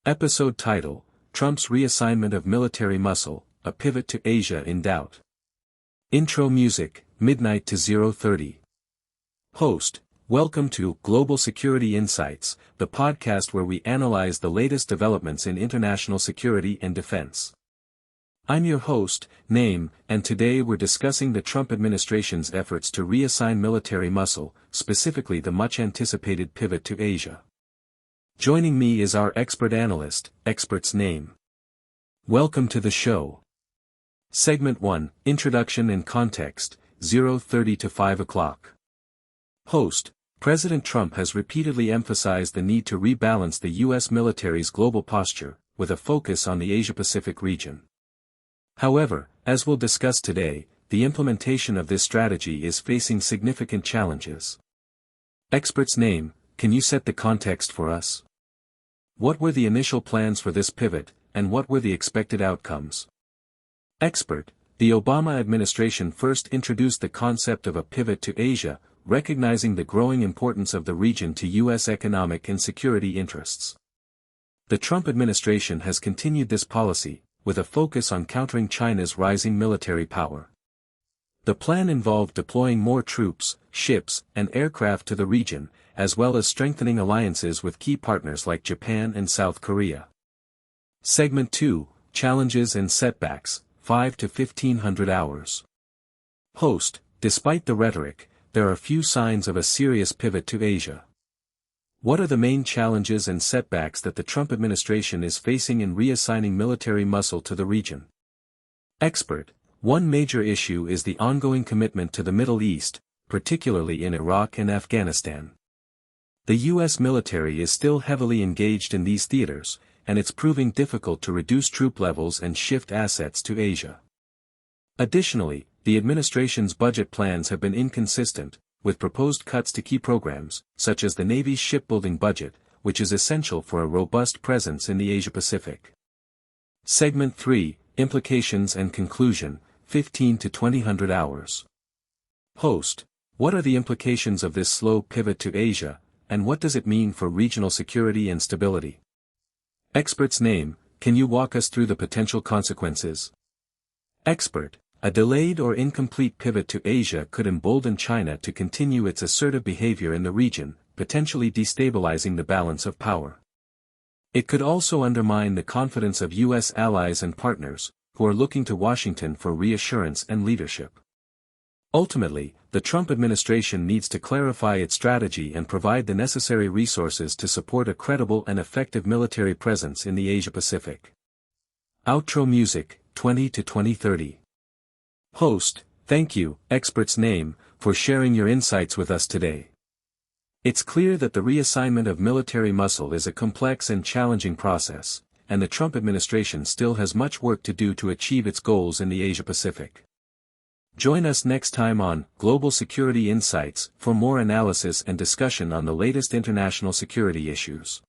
Episode title, Trump's Reassignment of Military Muscle, A Pivot to Asia in Doubt. Intro music, midnight to 0:30. Host, welcome to Global Security Insights, the podcast where we analyze the latest developments in international security and defense. I'm your host, Naim, and today we're discussing the Trump administration's efforts to reassign military muscle, specifically the much-anticipated pivot to Asia. Joining me is our expert analyst, Expert's Name. Welcome to the show. Segment 1, Introduction and Context, 0:30 to 5 o'clock. Host, President Trump has repeatedly emphasized the need to rebalance the U.S. military's global posture, with a focus on the Asia-Pacific region. However, as we'll discuss today, the implementation of this strategy is facing significant challenges. Expert's Name, can you set the context for us? What were the initial plans for this pivot, and what were the expected outcomes? Expert, the Obama administration first introduced the concept of a pivot to Asia, recognizing the growing importance of the region to U.S. economic and security interests. The Trump administration has continued this policy, with a focus on countering China's rising military power. The plan involved deploying more troops, ships, and aircraft to the region, as well as strengthening alliances with key partners like Japan and South Korea. Segment 2, Challenges and Setbacks, 5 to 1500 hours. Host, despite the rhetoric, there are few signs of a serious pivot to Asia. What are the main challenges and setbacks that the Trump administration is facing in reassigning military muscle to the region? Expert, one major issue is the ongoing commitment to the Middle East, particularly in Iraq and Afghanistan. The U.S. military is still heavily engaged in these theaters, and it's proving difficult to reduce troop levels and shift assets to Asia. Additionally, the administration's budget plans have been inconsistent, with proposed cuts to key programs, such as the Navy's shipbuilding budget, which is essential for a robust presence in the Asia-Pacific. Segment 3, Implications and Conclusion, 15 to 2000 hours. Host, what are the implications of this slow pivot to Asia, and what does it mean for regional security and stability? Expert's Name, can you walk us through the potential consequences? Expert, a delayed or incomplete pivot to Asia could embolden China to continue its assertive behavior in the region, potentially destabilizing the balance of power. It could also undermine the confidence of U.S. allies and partners, who are looking to Washington for reassurance and leadership. Ultimately, the Trump administration needs to clarify its strategy and provide the necessary resources to support a credible and effective military presence in the Asia-Pacific. Outro music, 20 to 2030. Host, thank you, Expert's Name, for sharing your insights with us today. It's clear that the reassignment of military muscle is a complex and challenging process, and the Trump administration still has much work to do to achieve its goals in the Asia-Pacific. Join us next time on Global Security Insights for more analysis and discussion on the latest international security issues.